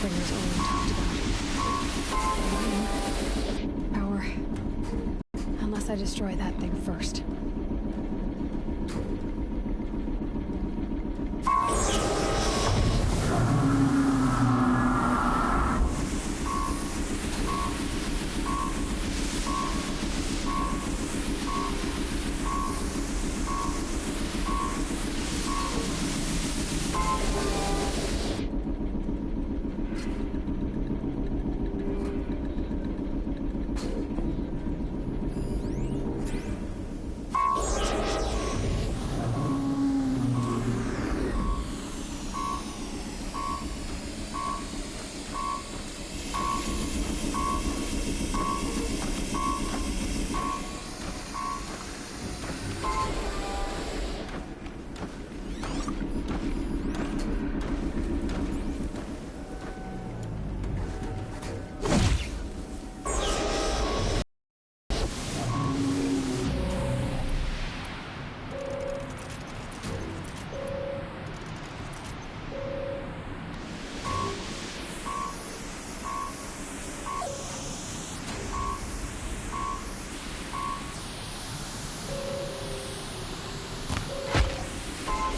Shadowbringers only talked about. Power. Unless I destroy that thing first.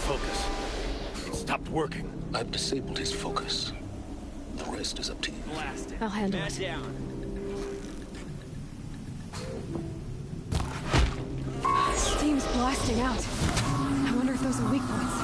Focus. It stopped working. I've disabled his focus. The rest is up to you. Blast it. I'll handle Man it. down. Steam's blasting out. I wonder if those are weak points.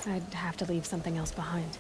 I'd have to leave something else behind.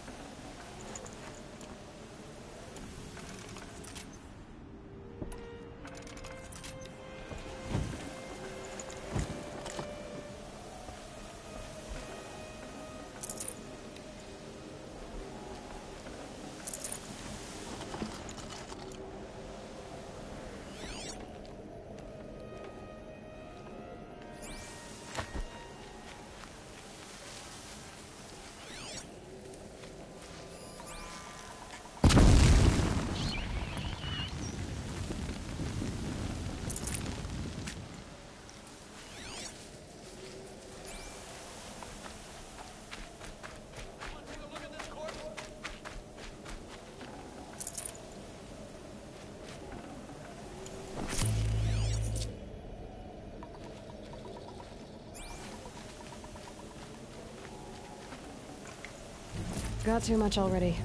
Got too much already.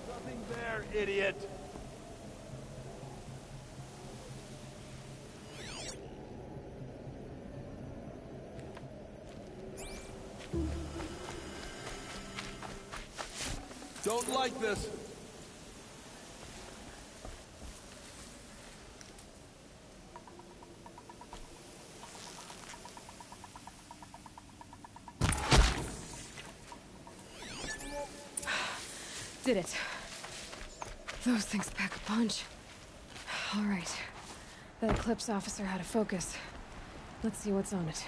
Nothing there, idiot! Don't like this! Did it. Those things pack a punch. All right. That Eclipse officer had a focus. Let's see what's on it.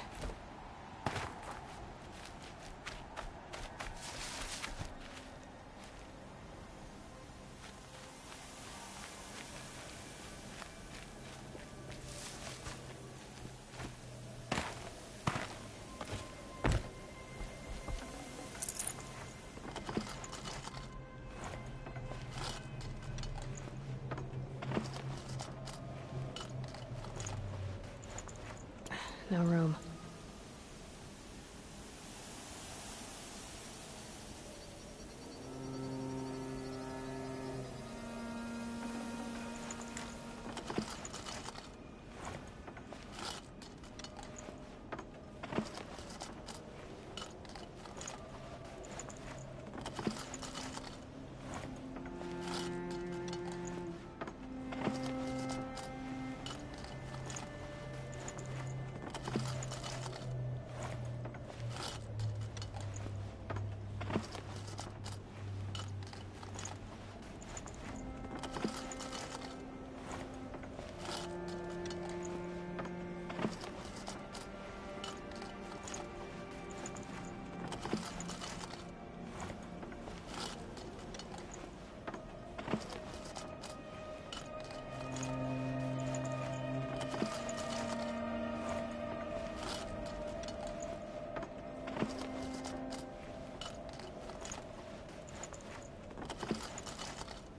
No room.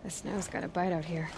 The snow's got a bite out here.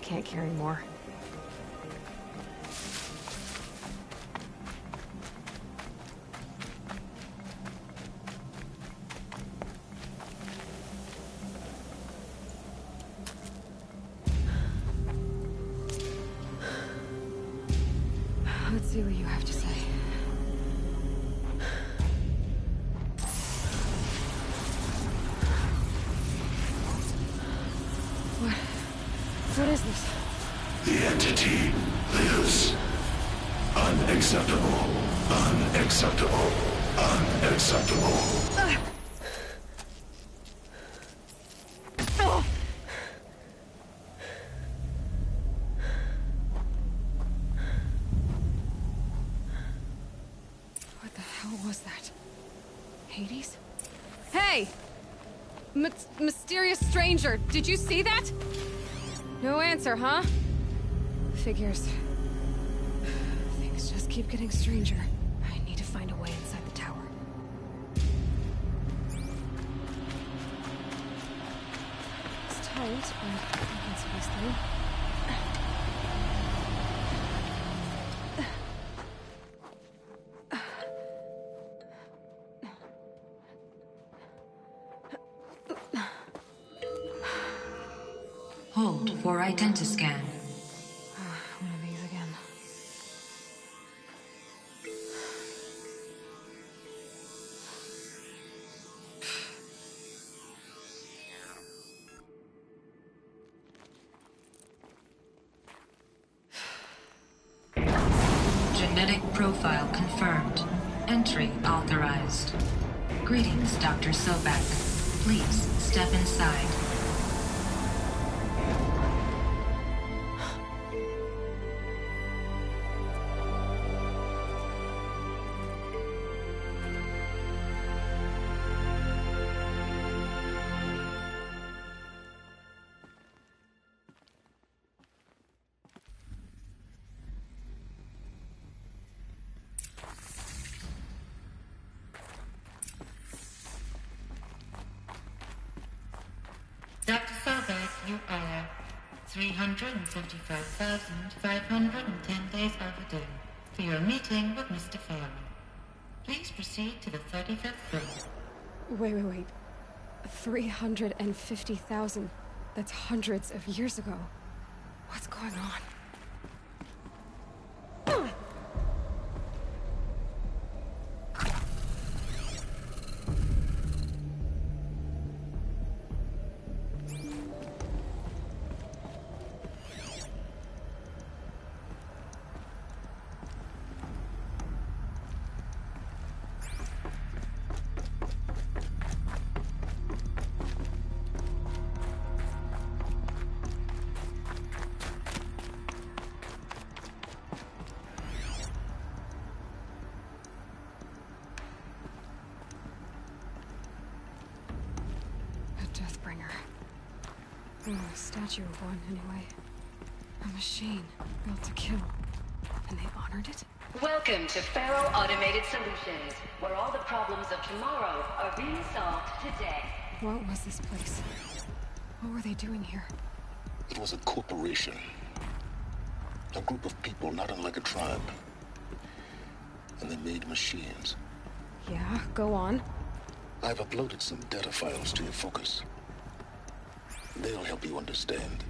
Can't carry more. Let's see what you have to say. What is this? The entity lives. Unacceptable. Unacceptable. Unacceptable. What the hell was that? Hades? Hey! Mysterious stranger, did you see that? No answer, huh? Figures. Things just keep getting stranger. I need to find a way inside the tower. It's tight, but I can squeeze through. Hold for identiscan. One of these again. Genetic profile confirmed. Entry authorized. Greetings, Dr. Sobek. Please step inside. 355,510 days overdue for your meeting with Mr. Pharaoh. Please proceed to the 35th floor. Wait. 350,000. That's hundreds of years ago. What's going on? Deathbringer. Oh, a statue of one, anyway. A machine built to kill. And they honored it? Welcome to Pharaoh Automated Solutions, where all the problems of tomorrow are being solved today. What was this place? What were they doing here? It was a corporation. A group of people not unlike a tribe. And they made machines. Yeah, go on. I've uploaded some data files to your focus. They'll help you understand.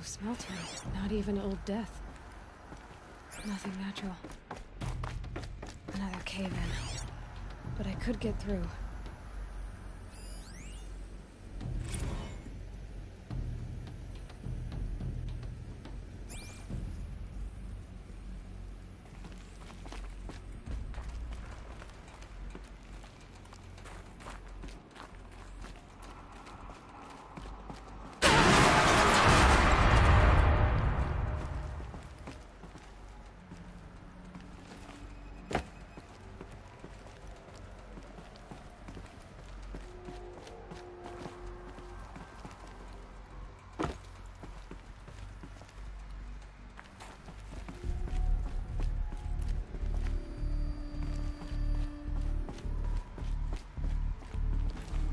Smell to it. Not even old death. Nothing natural. Another cave-in. But I could get through.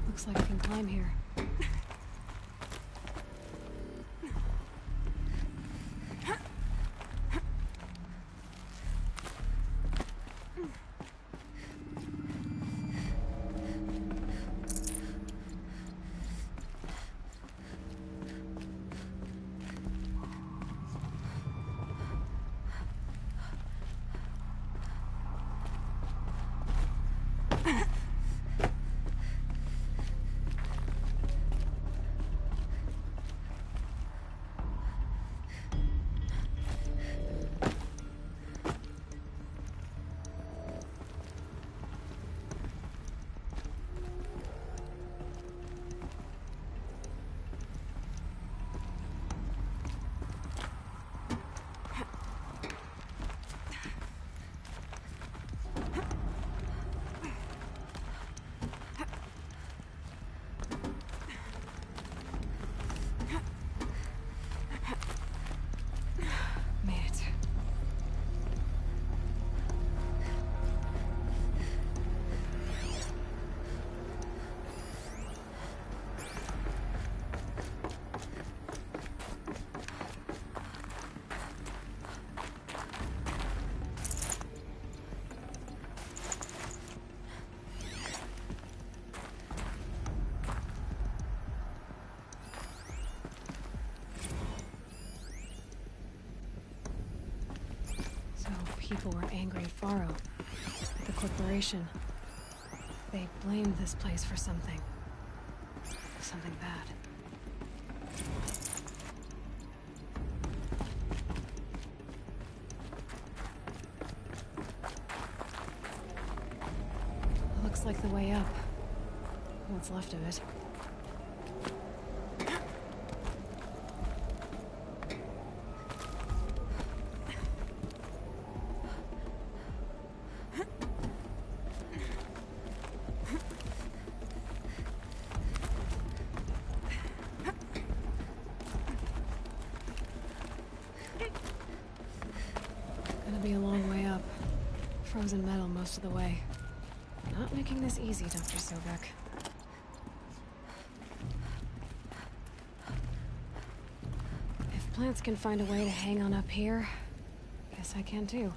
Looks like I can climb here. People were angry at Pharaoh, at the corporation. They blamed this place for something. Something bad. What's left of it. Gonna be a long way up. Frozen metal most of the way. Not making this easy, Dr. Sobek. If plants can find a way to hang on up here, guess I can too.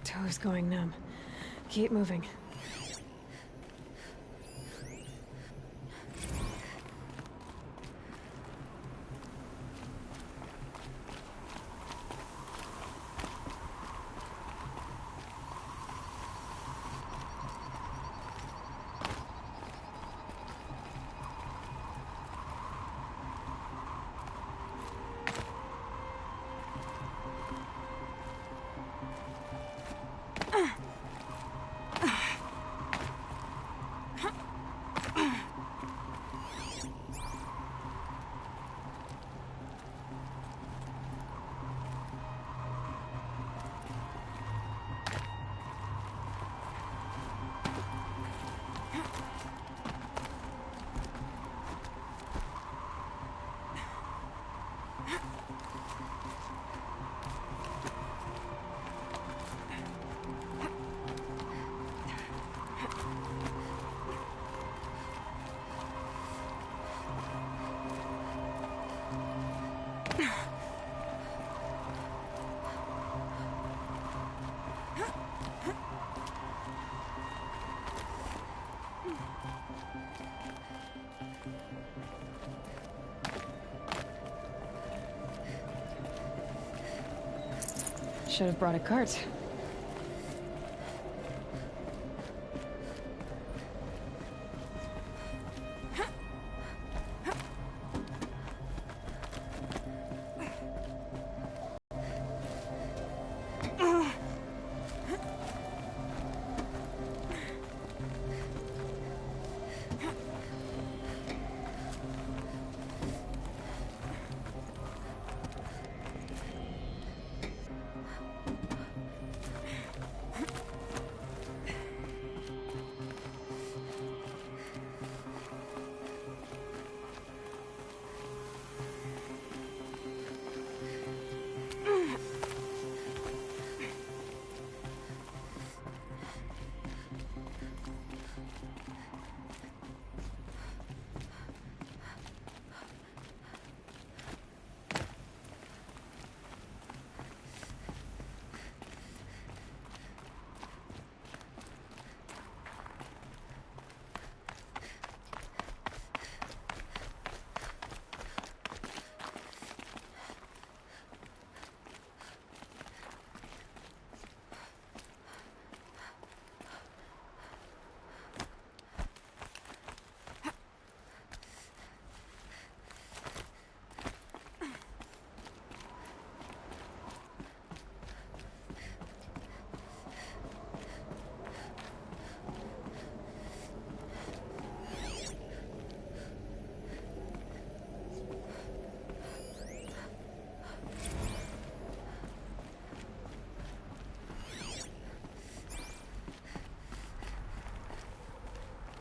Toe's going numb. Keep moving. Should have brought a cart.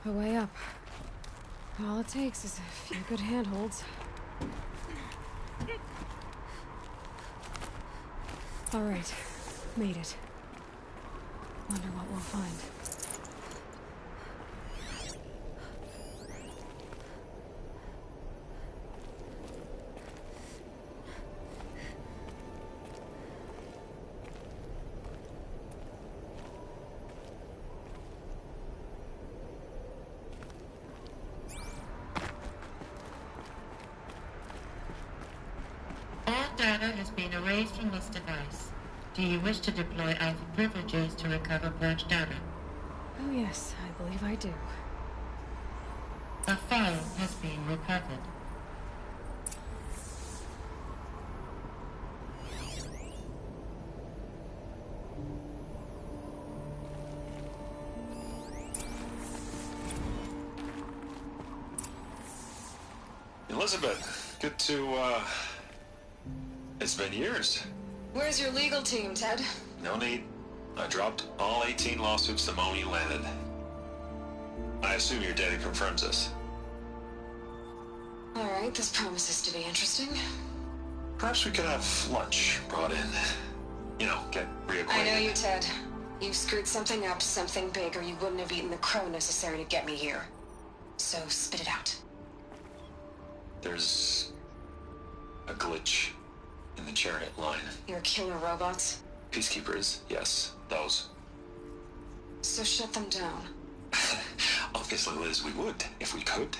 A way up. All it takes is a few good handholds. All right, made it. Wonder what we'll find. All data has been erased from this device. Do you wish to deploy Alpha privileges to recover purged data? Oh yes, I believe I do. A file has been recovered. Elizabeth, good to, It's been years. Where's your legal team, Ted? No need. I dropped all 18 lawsuits the moment you landed. I assume your data confirms this. Alright, this promises to be interesting. Perhaps we could have lunch brought in. You know, get reacquainted. I know you, Ted. You screwed something up, something big, or you wouldn't have eaten the crow necessary to get me here. So, spit it out. There's a glitch in the chariot line. Your killer robots? Peacekeepers, yes, those. So shut them down. Obviously, Liz, we would, if we could.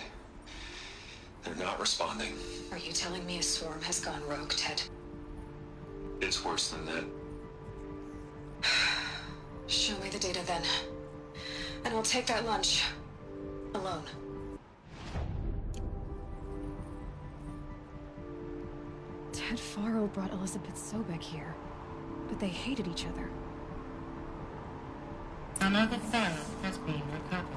They're not responding. Are you telling me a swarm has gone rogue, Ted? It's worse than that. Show me the data then. And I'll take that lunch. Alone. Ted Faro brought Elizabeth Sobek here, but they hated each other. Another file has been recovered.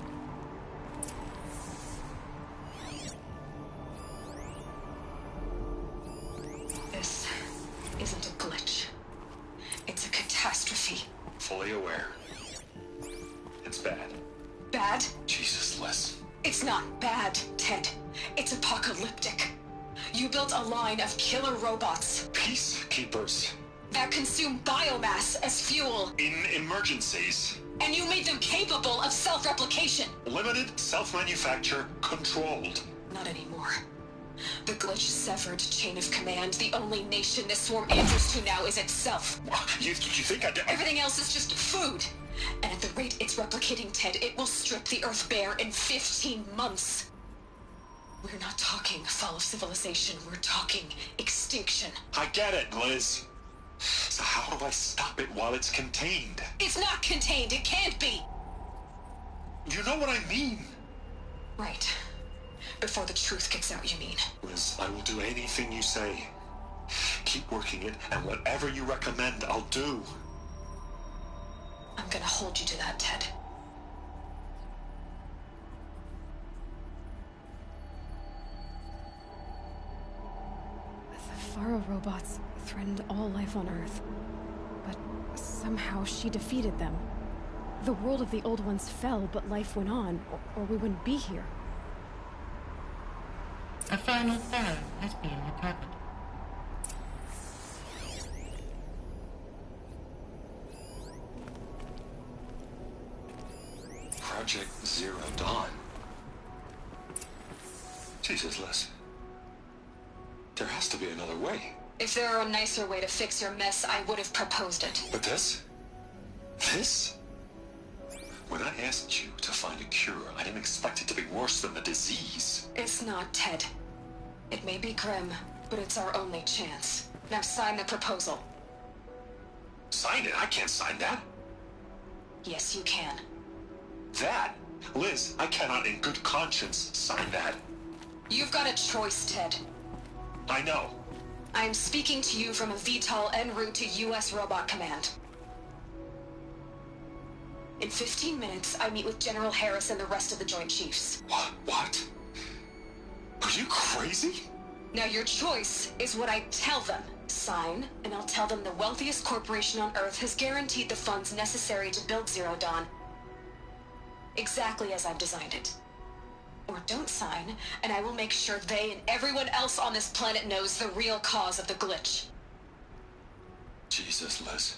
This isn't a glitch. It's a catastrophe. Fully aware. It's bad. Bad? Jesus, Liz. It's not bad, Ted. It's apocalyptic. You built a line of killer robots Peacekeepers. that consume biomass as fuel, In emergencies. and you made them capable of self-replication. Limited, self-manufacture, controlled. Not anymore. The glitch severed chain of command. The only nation this swarm answers to now is itself. You think I... Everything else is just food. And at the rate it's replicating, Ted, it will strip the Earth bare in 15 months. We're not talking fall of civilization. We're talking extinction. I get it, Liz. So how do I stop it while it's contained? It's not contained. It can't be. You know what I mean. Right. Before the truth gets out, you mean? Liz, I will do anything you say. Keep working it, and whatever you recommend, I'll do. I'm gonna hold you to that, Ted. The Faro robots threatened all life on Earth. But somehow she defeated them. The world of the old ones fell, but life went on, or we wouldn't be here. A final file has been recovered. Project Zero Dawn. Jesus, Liz. There has to be another way. If there were a nicer way to fix your mess, I would have proposed it. But this? This? When I asked you to find a cure, I didn't expect it to be worse than the disease. It's not, Ted. It may be grim, but it's our only chance. Now sign the proposal. Sign it? I can't sign that. Yes, you can. That? Liz, I cannot in good conscience sign that. You've got a choice, Ted. I know. I am speaking to you from a VTOL en route to U.S. Robot Command. In 15 minutes, I meet with General Harris and the rest of the Joint Chiefs. What? Are you crazy? Now your choice is what I tell them. Sign, and I'll tell them the wealthiest corporation on Earth has guaranteed the funds necessary to build Zero Dawn. Exactly as I've designed it. Or don't sign, and I will make sure they and everyone else on this planet knows the real cause of the glitch. Jesus, Liz.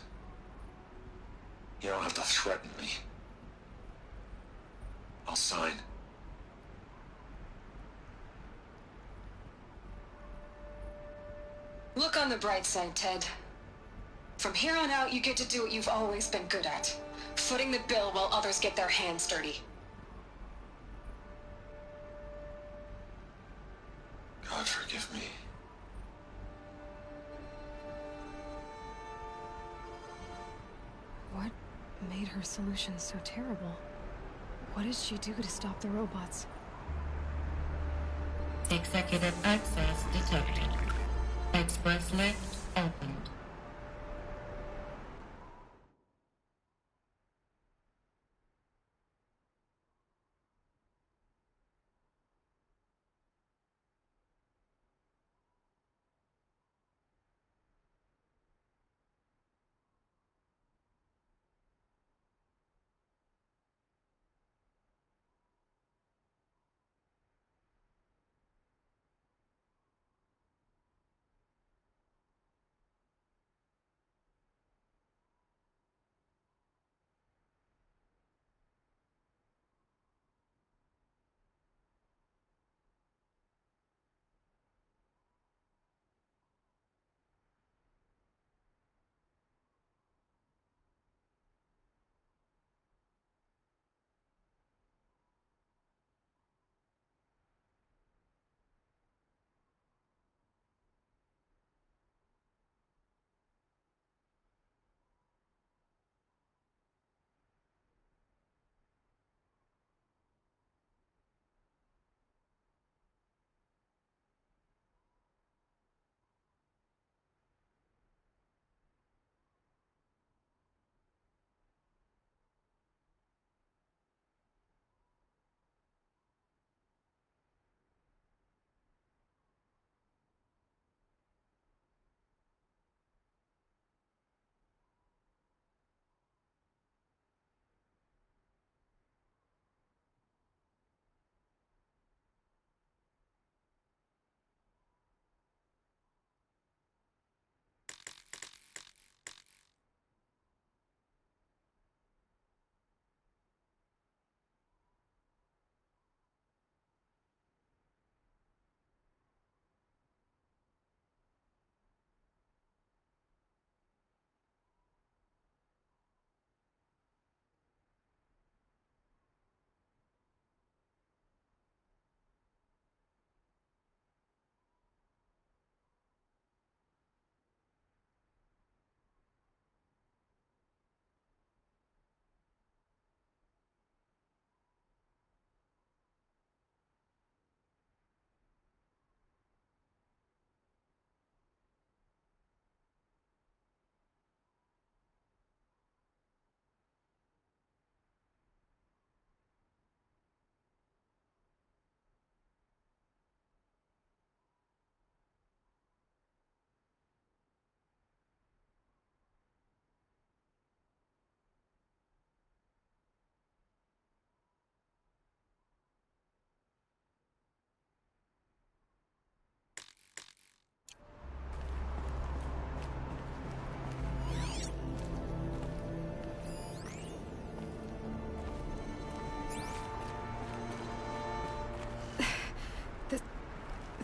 You don't have to threaten me. I'll sign. Look on the bright side, Ted. From here on out, you get to do what you've always been good at. Footing the bill while others get their hands dirty. God forgive me. What made her solution so terrible? What did she do to stop the robots? Executive access detected. Express lift opened.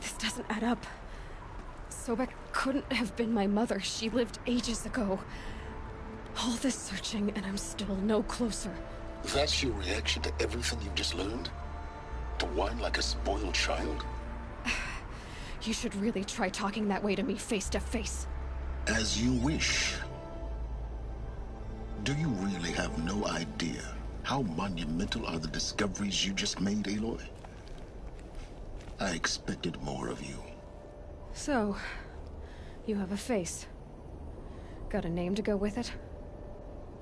This doesn't add up. Sobek couldn't have been my mother. She lived ages ago. All this searching, and I'm still no closer. That's your reaction to everything you've just learned? To whine like a spoiled child? You should really try talking that way to me face to face. As you wish. Do you really have no idea how monumental are the discoveries you just made, Aloy? I expected more of you. So, you have a face. Got a name to go with it?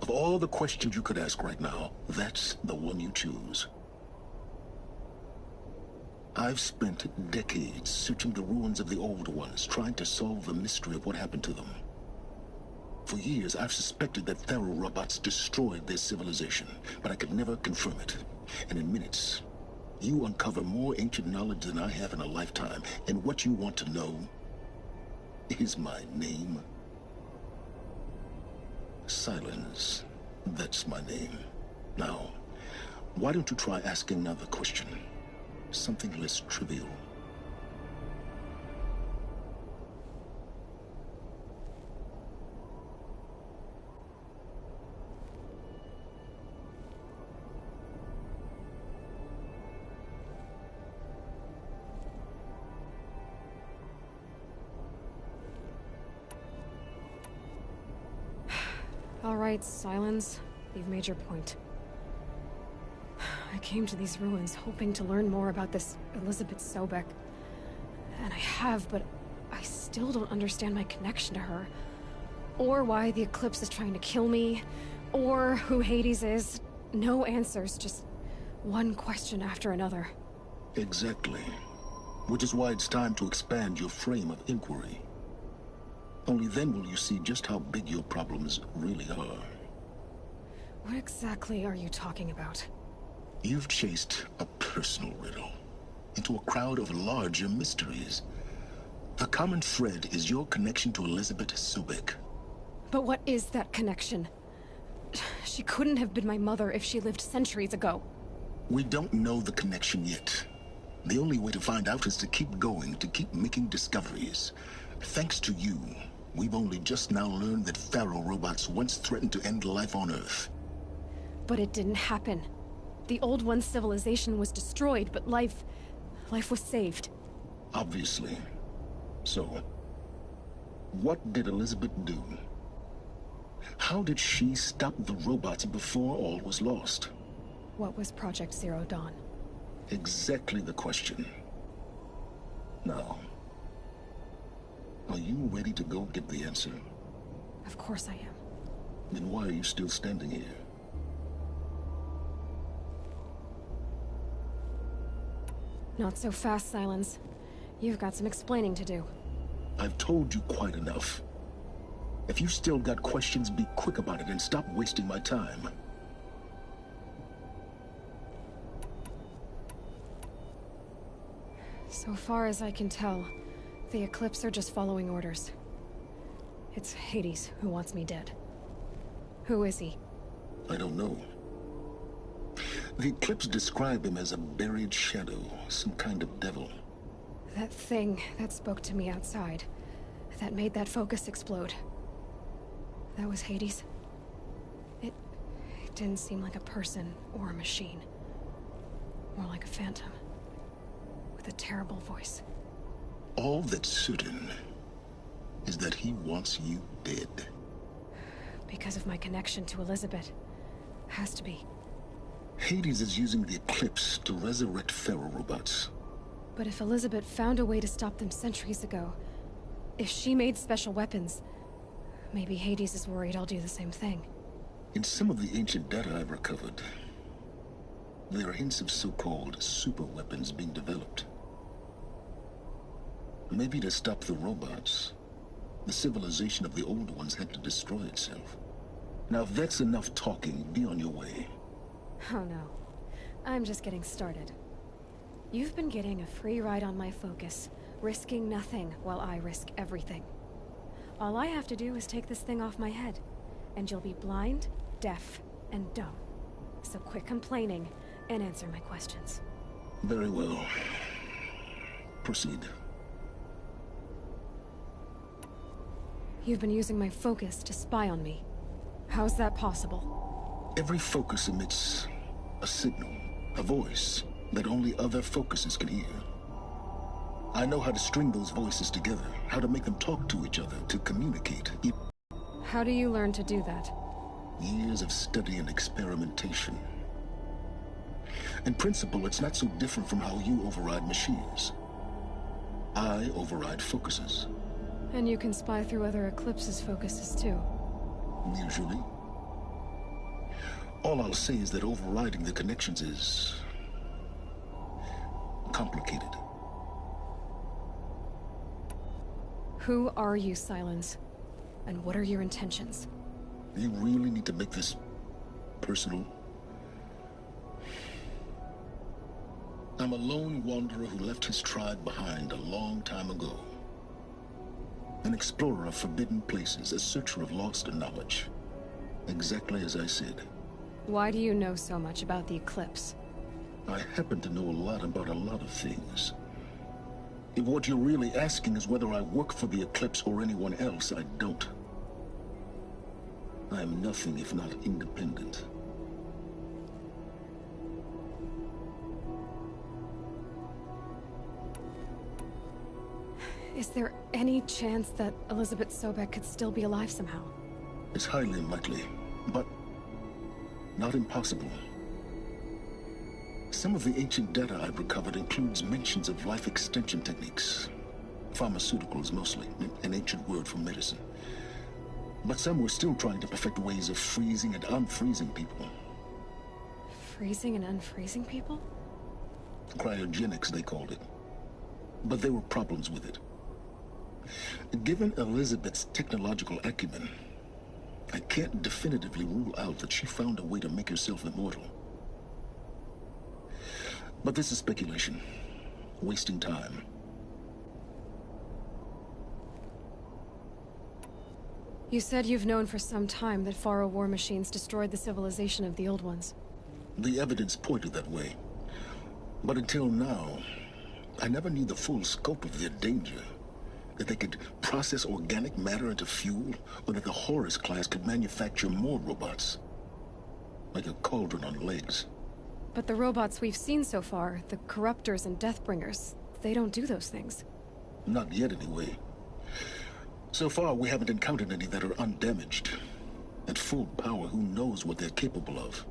Of all the questions you could ask right now, that's the one you choose. I've spent decades searching the ruins of the old ones, trying to solve the mystery of what happened to them. For years, I've suspected that Thero robots destroyed their civilization, but I could never confirm it. And in minutes, you uncover more ancient knowledge than I have in a lifetime, and what you want to know is my name. Silence That's my name. Now, why don't you try asking another question? Something less trivial. All right, Silence. You've made your point. I came to these ruins hoping to learn more about this Elizabeth Sobek. And I have, but I still don't understand my connection to her. Or why the Eclipse is trying to kill me. Or who Hades is. No answers, just one question after another. Exactly. Which is why it's time to expand your frame of inquiry. Only then will you see just how big your problems really are. What exactly are you talking about? You've chased a personal riddle into a crowd of larger mysteries. The common thread is your connection to Elizabeth Sobek. But what is that connection? She couldn't have been my mother if she lived centuries ago. We don't know the connection yet. The only way to find out is to keep going, to keep making discoveries. Thanks to you, we've only just now learned that Pharaoh robots once threatened to end life on Earth. But it didn't happen. The Old One's civilization was destroyed, but life was saved. Obviously. So, what did Elizabeth do? How did she stop the robots before all was lost? What was Project Zero Dawn? Exactly the question. Now, are you ready to go get the answer? Of course I am. Then why are you still standing here? Not so fast, Silence. You've got some explaining to do. I've told you quite enough. If you've still got questions, be quick about it and stop wasting my time. So far as I can tell, the Eclipse are just following orders. It's Hades who wants me dead. Who is he? I don't know. The Eclipse describe him as a buried shadow, some kind of devil. That thing that spoke to me outside, that made that focus explode. That was Hades. It didn't seem like a person or a machine. More like a phantom. With a terrible voice. All that's certain is that he wants you dead. Because of my connection to Elizabeth. Has to be. Hades is using the Eclipse to resurrect Pharaoh robots. But if Elizabeth found a way to stop them centuries ago, if she made special weapons, maybe Hades is worried I'll do the same thing. In some of the ancient data I've recovered, there are hints of so-called super weapons being developed. Maybe to stop the robots, the civilization of the old ones had to destroy itself. Now if that's enough talking, be on your way. Oh no. I'm just getting started. You've been getting a free ride on my focus, risking nothing while I risk everything. All I have to do is take this thing off my head, and you'll be blind, deaf, and dumb. So quit complaining and answer my questions. Very well. Proceed. You've been using my focus to spy on me. How's that possible? Every focus emits a signal, a voice, that only other focuses can hear. I know how to string those voices together, how to make them talk to each other, to communicate. How do you learn to do that? Years of study and experimentation. In principle, it's not so different from how you override machines. I override focuses. And you can spy through other Eclipse's focuses too. Usually. All I'll say is that overriding the connections is complicated. Who are you, Silence? And what are your intentions? You really need to make this personal? I'm a lone wanderer who left his tribe behind a long time ago. An explorer of forbidden places, a searcher of lost knowledge. Exactly as I said. Why do you know so much about the eclipse? I happen to know a lot about a lot of things. If what you're really asking is whether I work for the Eclipse or anyone else, I don't. I am nothing if not independent. Is there any chance that Elizabeth Sobek could still be alive somehow? It's highly unlikely, but not impossible. Some of the ancient data I've recovered includes mentions of life extension techniques. Pharmaceuticals, mostly, an ancient word for medicine. But some were still trying to perfect ways of freezing and unfreezing people. Freezing and unfreezing people? Cryogenics, they called it. But there were problems with it. Given Elizabeth's technological acumen, I can't definitively rule out that she found a way to make herself immortal. But this is speculation. Wasting time. You said you've known for some time that Faro war machines destroyed the civilization of the old ones. The evidence pointed that way. But until now, I never knew the full scope of their danger. That they could process organic matter into fuel, or that the Horus class could manufacture more robots. Like a cauldron on legs. But the robots we've seen so far, the Corruptors and Deathbringers, they don't do those things. Not yet, anyway. So far, we haven't encountered any that are undamaged. At full power, who knows what they're capable of?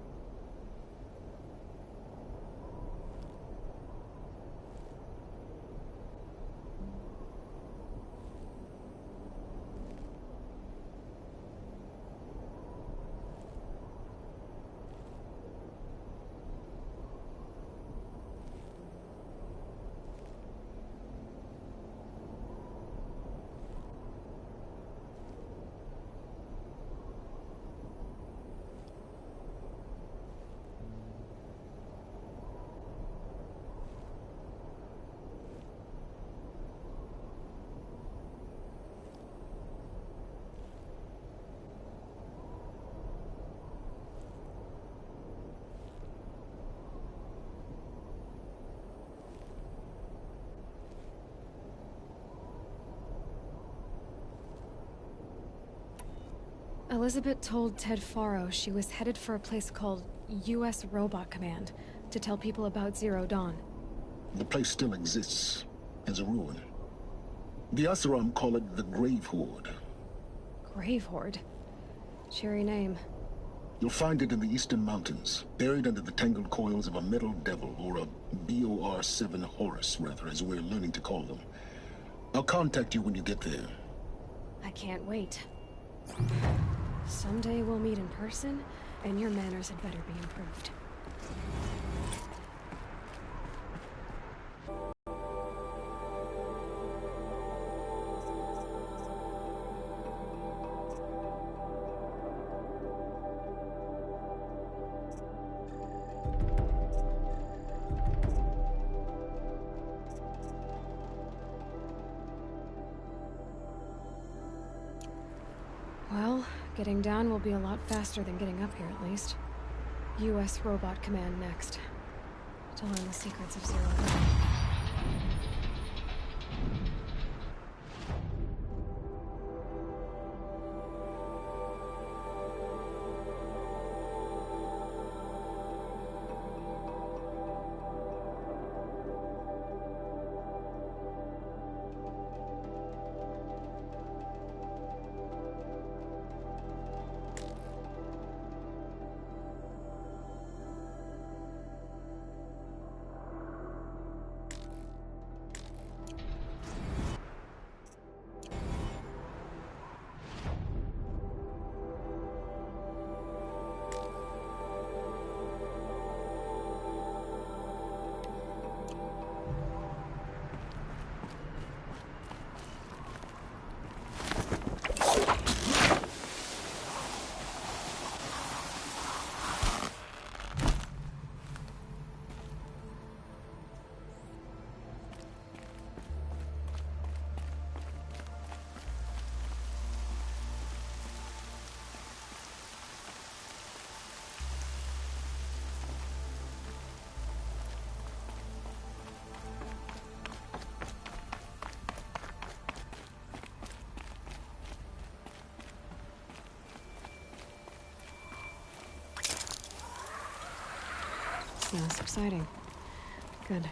Elizabeth told Ted Faro she was headed for a place called U.S. Robot Command to tell people about Zero Dawn. The place still exists, as a ruin. The Asuram call it the Grave Horde. Grave Horde? Cheery name. You'll find it in the Eastern Mountains, buried under the tangled coils of a metal devil, or a BOR-7 Horus, rather, as we're learning to call them. I'll contact you when you get there. I can't wait. Someday we'll meet in person, and your manners had better be improved. Well, getting down will be a lot faster than getting up here, at least. U.S. Robot Command next. To learn the secrets of Zero Dawn. It's subsiding. Good.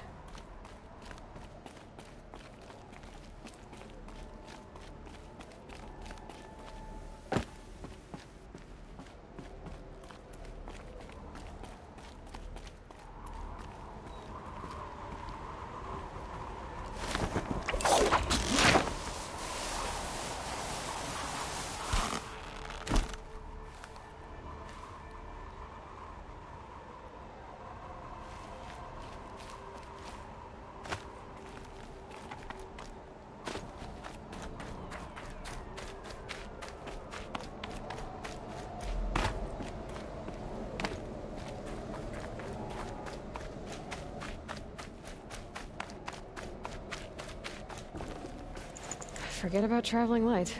Forget about traveling light.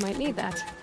Might need that.